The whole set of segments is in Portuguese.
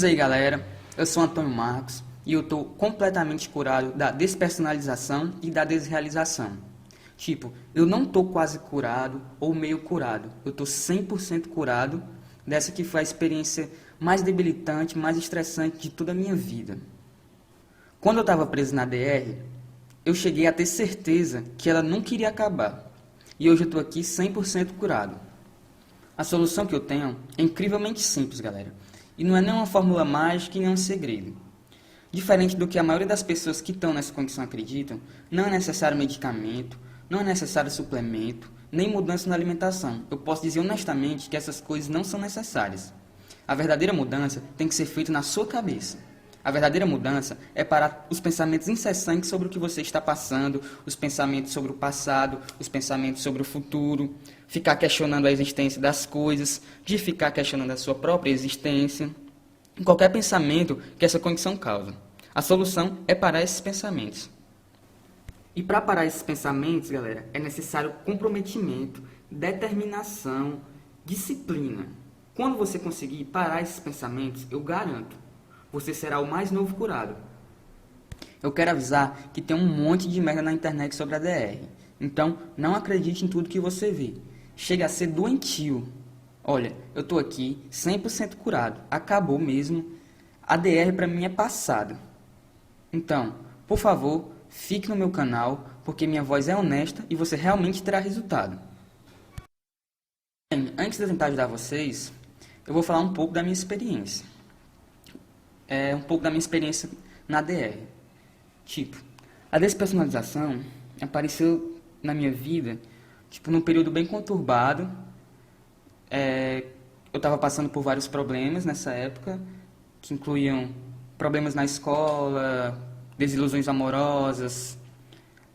Diz aí, galera, eu sou Antônio Marcos e eu tô completamente curado da despersonalização e da desrealização. Tipo, eu não tô quase curado ou meio curado, eu tô 100% curado dessa que foi a experiência mais debilitante, mais estressante de toda a minha vida. Quando eu estava preso na DR, eu cheguei a ter certeza que ela nunca iria acabar. E hoje eu tô aqui 100% curado. A solução que eu tenho é incrivelmente simples, galera. E não é nenhuma fórmula mágica e nem um segredo. Diferente do que a maioria das pessoas que estão nessa condição acreditam, não é necessário medicamento, não é necessário suplemento, nem mudança na alimentação. Eu posso dizer honestamente que essas coisas não são necessárias. A verdadeira mudança tem que ser feita na sua cabeça. A verdadeira mudança é parar os pensamentos incessantes sobre o que você está passando, os pensamentos sobre o passado, os pensamentos sobre o futuro, ficar questionando a existência das coisas, de ficar questionando a sua própria existência, qualquer pensamento que essa condição causa. A solução é parar esses pensamentos. E para parar esses pensamentos, galera, é necessário comprometimento, determinação, disciplina. Quando você conseguir parar esses pensamentos, eu garanto, você será o mais novo curado. Eu quero avisar que tem um monte de merda na internet sobre a DR. Então, não acredite em tudo que você vê. Chega a ser doentio. Olha, eu tô aqui 100% curado. Acabou mesmo. A DR pra mim é passado. Então, por favor, fique no meu canal, porque minha voz é honesta e você realmente terá resultado. Bem, antes de eu tentar ajudar vocês, eu vou falar um pouco da minha experiência. Um pouco da minha experiência na DR. Tipo, a despersonalização apareceu na minha vida, tipo, num período bem conturbado. Eu estava passando por vários problemas nessa época, que incluíam problemas na escola, desilusões amorosas,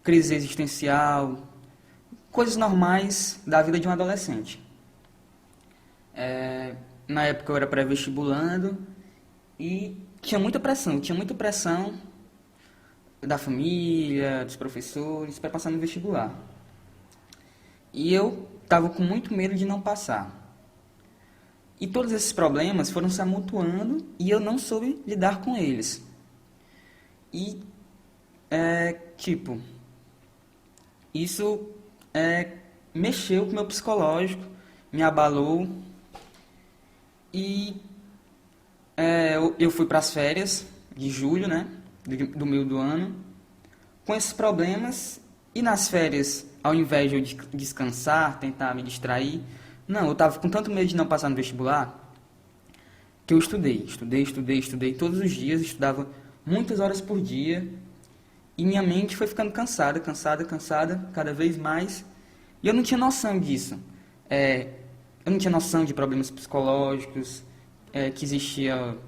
crise existencial, coisas normais da vida de um adolescente. Na época eu era pré-vestibulando e tinha muita pressão da família, dos professores, para passar no vestibular. E eu estava com muito medo de não passar. E todos esses problemas foram se amontoando e eu não soube lidar com eles. E, isso mexeu com o meu psicológico, me abalou. E eu fui para as férias de julho, né, do meio do ano, com esses problemas. E nas férias, ao invés de eu descansar, tentar me distrair, não, eu estava com tanto medo de não passar no vestibular, que eu estudei todos os dias, estudava muitas horas por dia, e minha mente foi ficando cansada, cada vez mais, e eu não tinha noção disso. Eu não tinha noção de problemas psicológicos, que existia...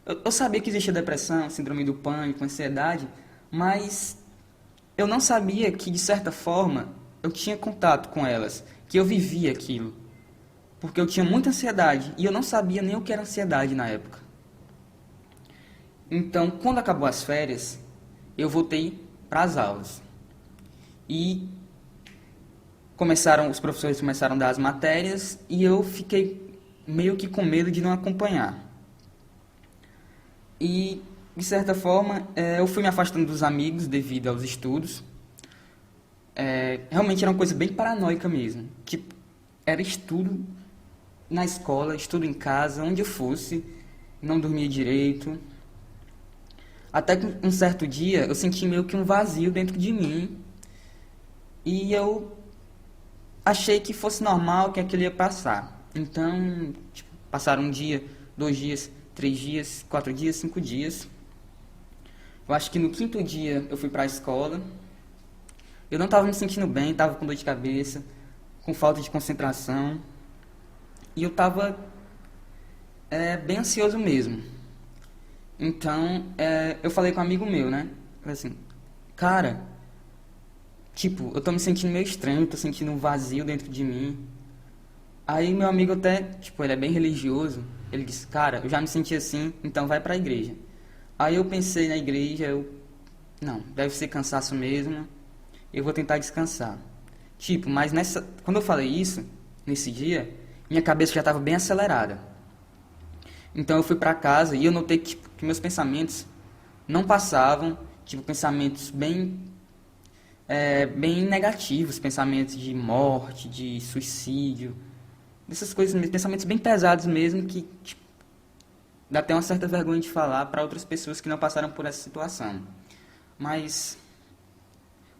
Eu sabia que existia depressão, síndrome do pânico, ansiedade, mas eu não sabia que, de certa forma, eu tinha contato com elas, que eu vivia aquilo. Porque eu tinha muita ansiedade e eu não sabia nem o que era ansiedade na época. Então, quando acabou as férias, eu voltei para as aulas. E os professores começaram a dar as matérias e eu fiquei meio que com medo de não acompanhar. E, de certa forma, eu fui me afastando dos amigos devido aos estudos. Realmente era uma coisa bem paranoica mesmo. Tipo, era estudo na escola, estudo em casa, onde eu fosse, não dormia direito. Até que um certo dia eu senti meio que um vazio dentro de mim. E eu achei que fosse normal, que aquilo ia passar. Então, passaram um dia, 2 dias, 3 dias, 4 dias, 5 dias. Eu acho que no 5º dia eu fui para a escola. Eu não estava me sentindo bem, estava com dor de cabeça, com falta de concentração. E eu estava bem ansioso mesmo. Então, eu falei com um amigo meu, né? Falei assim, cara, eu tô me sentindo meio estranho, tô sentindo um vazio dentro de mim. Aí meu amigo até, ele é bem religioso, ele disse, cara, eu já me senti assim, então vai pra igreja. Aí eu pensei na igreja, não, deve ser cansaço mesmo, eu vou tentar descansar. Mas quando eu falei isso, nesse dia, minha cabeça já estava bem acelerada. Então eu fui para casa e eu notei que, tipo, que meus pensamentos não passavam, tipo, pensamentos bem negativos, pensamentos de morte, de suicídio, dessas coisas, pensamentos bem pesados mesmo, que tipo, dá até uma certa vergonha de falar para outras pessoas que não passaram por essa situação. Mas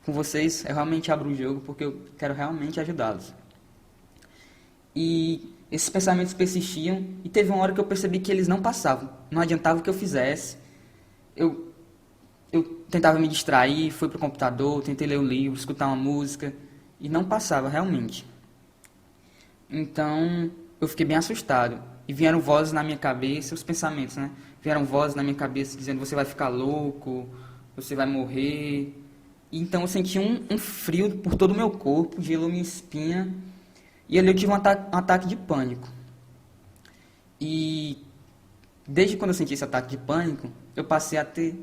com vocês eu realmente abro o jogo porque eu quero realmente ajudá-los. E esses pensamentos persistiam e teve uma hora que eu percebi que eles não passavam. Não adiantava o que eu fizesse. Eu, eu tentava me distrair, fui pro computador, tentei ler um livro, escutar uma música e não passava realmente. Então eu fiquei bem assustado e vieram vozes na minha cabeça, os pensamentos, né? Vieram vozes na minha cabeça dizendo: você vai ficar louco, você vai morrer. E então eu senti um frio por todo o meu corpo, gelou minha espinha e ali eu tive um ataque de pânico. E desde quando eu senti esse ataque de pânico, eu passei a ter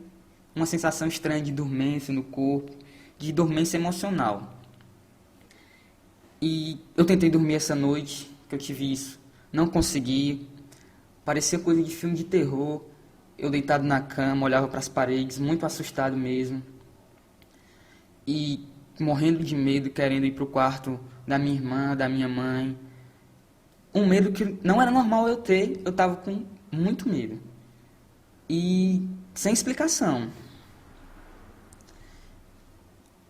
uma sensação estranha de dormência no corpo, de dormência emocional. E eu tentei dormir essa noite, que eu tive isso, não consegui. Parecia coisa de filme de terror. Eu deitado na cama, olhava para as paredes, muito assustado mesmo. E morrendo de medo, querendo ir para o quarto da minha irmã, da minha mãe. Um medo que não era normal eu ter, eu estava com muito medo. E sem explicação.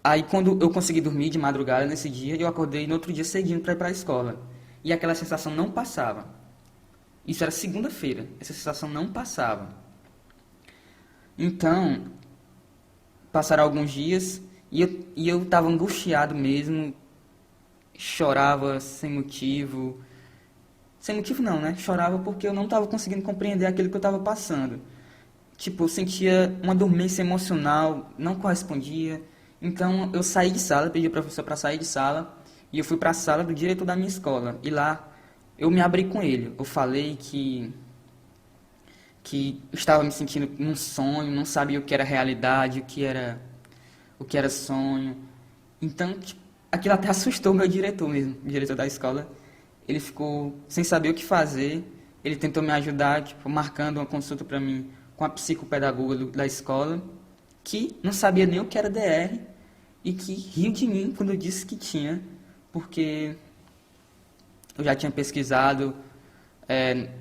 Aí quando eu consegui dormir de madrugada nesse dia, eu acordei no outro dia cedinho para ir para a escola. E aquela sensação não passava. Isso era segunda-feira, essa sensação não passava. Então, passaram alguns dias e eu estava angustiado mesmo, chorava sem motivo. Sem motivo não, né? Chorava porque eu não estava conseguindo compreender aquilo que eu estava passando. Tipo, eu sentia uma dormência emocional, não correspondia. Então eu saí de sala, pedi ao professor para sair de sala e eu fui para a sala do diretor da minha escola. E lá eu me abri com ele. Eu falei que eu estava me sentindo num sonho, não sabia o que era realidade, o que era sonho. Então, tipo, aquilo até assustou o meu diretor mesmo, o diretor da escola. Ele ficou sem saber o que fazer. Ele tentou me ajudar, tipo, marcando uma consulta para mim com a psicopedagoga da escola, que não sabia nem o que era DR e que riu de mim quando eu disse que tinha, porque eu já tinha pesquisado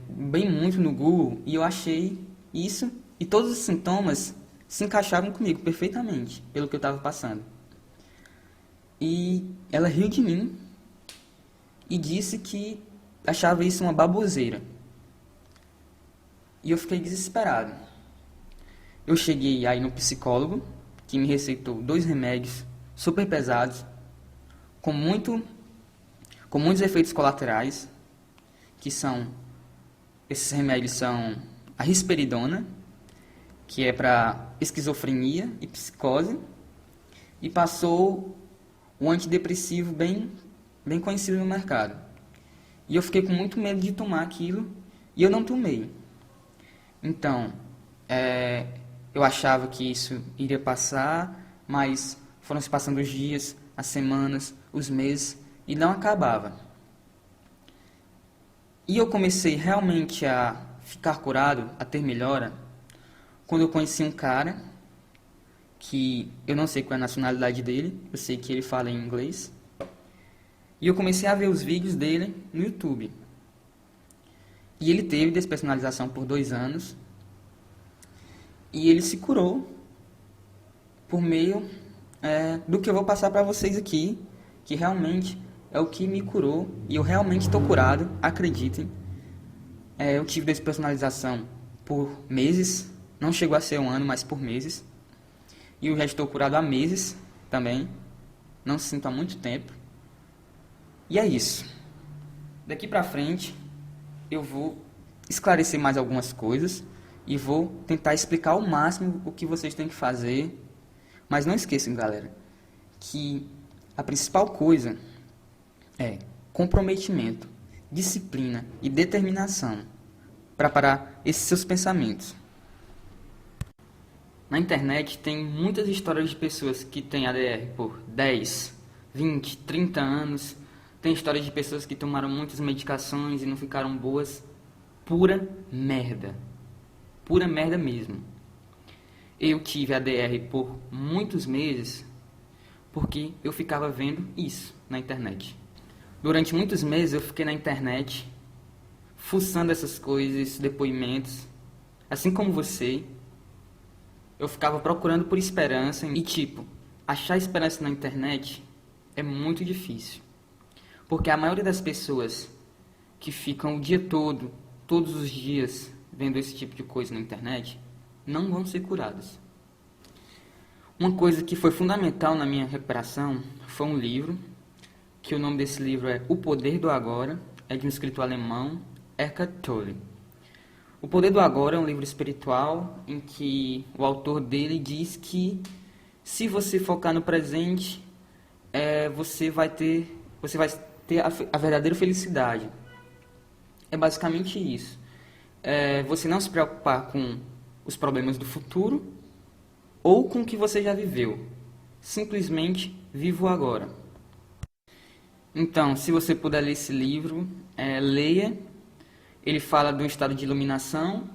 bem muito no Google e eu achei isso e todos os sintomas se encaixavam comigo perfeitamente, pelo que eu estava passando. E ela riu de mim e disse que achava isso uma baboseira. E eu fiquei desesperado. Eu cheguei aí no psicólogo, que me receitou 2 remédios super pesados, com muitos efeitos colaterais, que são, esses remédios são a risperidona, que é para esquizofrenia e psicose, e passou um antidepressivo bem conhecido no mercado. E eu fiquei com muito medo de tomar aquilo, e eu não tomei. Então, eu achava que isso iria passar, mas foram se passando os dias, as semanas, os meses, e não acabava. E eu comecei realmente a ficar curado, a ter melhora, quando eu conheci um cara, que eu não sei qual é a nacionalidade dele, eu sei que ele fala em inglês, e eu comecei a ver os vídeos dele no YouTube. E ele teve despersonalização por 2 anos, e ele se curou por meio do que eu vou passar para vocês aqui, que realmente é o que me curou, e eu realmente estou curado, acreditem. Eu tive despersonalização por meses, não chegou a ser 1 ano, mas por meses. E eu já estou curado há meses também, não sinto há muito tempo. E é isso. Daqui pra frente, eu vou esclarecer mais algumas coisas e vou tentar explicar ao máximo o que vocês têm que fazer. Mas não esqueçam, galera, que a principal coisa é comprometimento, disciplina e determinação para parar esses seus pensamentos. Na internet tem muitas histórias de pessoas que têm ADR por 10, 20, 30 anos. Tem histórias de pessoas que tomaram muitas medicações e não ficaram boas. pura merda. Pura merda mesmo. Eu tive ADR por muitos meses porque eu ficava vendo isso na internet. Durante muitos meses eu fiquei na internet fuçando essas coisas, esses depoimentos. Assim como você, eu ficava procurando por esperança e achar esperança na internet é muito difícil. Porque a maioria das pessoas que ficam o dia todo, todos os dias, vendo esse tipo de coisa na internet, não vão ser curadas. Uma coisa que foi fundamental na minha recuperação foi um livro, que o nome desse livro é O Poder do Agora, é de um escritor alemão, Eckhart Tolle. O Poder do Agora é um livro espiritual em que o autor dele diz que se você focar no presente, você vai ter a verdadeira felicidade. É basicamente isso. Você não se preocupar com os problemas do futuro ou com o que você já viveu. Simplesmente viva o agora. Então, se você puder ler esse livro, leia. Ele fala de um estado de iluminação.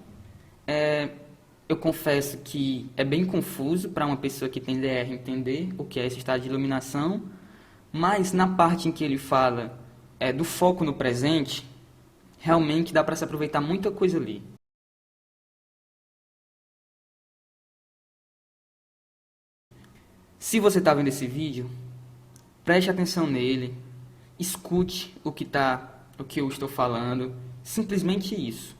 Eu confesso que é bem confuso para uma pessoa que tem DR entender o que é esse estado de iluminação, mas na parte em que ele fala do foco no presente, realmente dá para se aproveitar muita coisa ali. Se você está vendo esse vídeo, preste atenção nele, escute o que eu estou falando, simplesmente isso.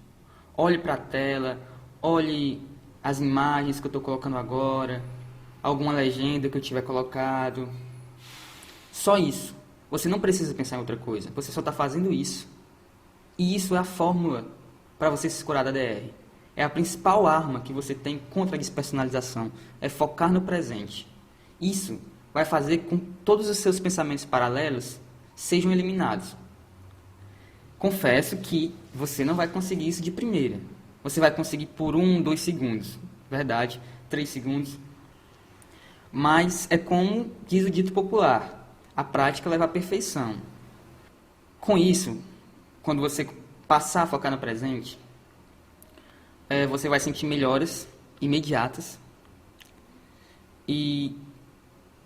Olhe para a tela, olhe as imagens que eu estou colocando agora, alguma legenda que eu tiver colocado. Só isso. Você não precisa pensar em outra coisa, você só está fazendo isso. E isso é a fórmula para você se curar da DR. É a principal arma que você tem contra a despersonalização, é focar no presente. Isso vai fazer com que todos os seus pensamentos paralelos sejam eliminados. Confesso que você não vai conseguir isso de primeira. Você vai conseguir por 1, 2 segundos. Verdade, 3 segundos. Mas é como diz o dito popular. A prática leva à perfeição. Com isso, quando você passar a focar no presente, você vai sentir melhoras imediatas. E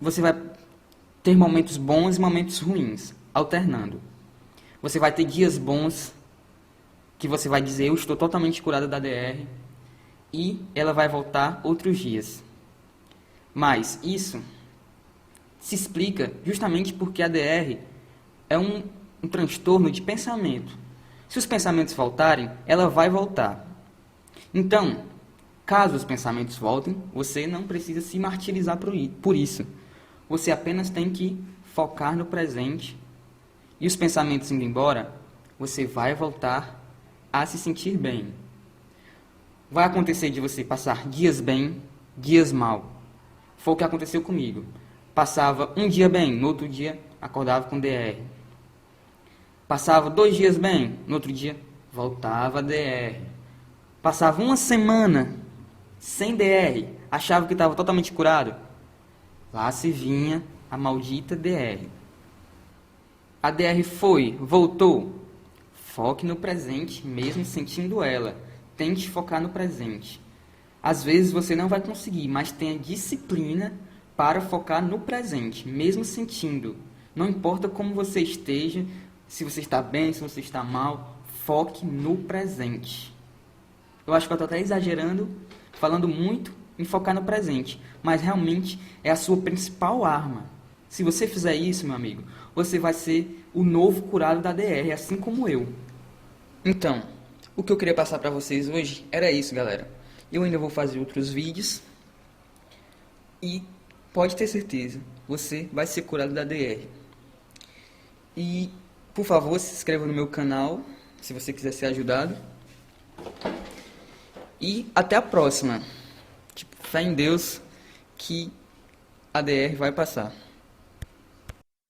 você vai ter momentos bons e momentos ruins, alternando. Você vai ter dias bons que você vai dizer, eu estou totalmente curado da DR, e ela vai voltar outros dias. Mas isso se explica justamente porque a DR é um transtorno de pensamento. Se os pensamentos voltarem, ela vai voltar. Então, caso os pensamentos voltem, você não precisa se martirizar por isso. Você apenas tem que focar no presente. E os pensamentos indo embora, você vai voltar a se sentir bem. Vai acontecer de você passar dias bem, dias mal. Foi o que aconteceu comigo. Passava um dia bem, no outro dia acordava com DR. Passava 2 dias bem, no outro dia voltava a DR. Passava uma semana sem DR, achava que estava totalmente curado. Lá se vinha a maldita DR. A DR foi, voltou. Foque no presente, mesmo sentindo ela. Tente focar no presente. Às vezes você não vai conseguir, mas tenha disciplina para focar no presente, mesmo sentindo. Não importa como você esteja, se você está bem, se você está mal, foque no presente. Eu acho que eu estou até exagerando, falando muito em focar no presente, mas realmente é a sua principal arma. Se você fizer isso, meu amigo, você vai ser o novo curado da DR, assim como eu. Então, o que eu queria passar para vocês hoje era isso, galera. Eu ainda vou fazer outros vídeos e pode ter certeza, você vai ser curado da DR. E, por favor, se inscreva no meu canal, se você quiser ser ajudado. E até a próxima. Fé em Deus que a DR vai passar.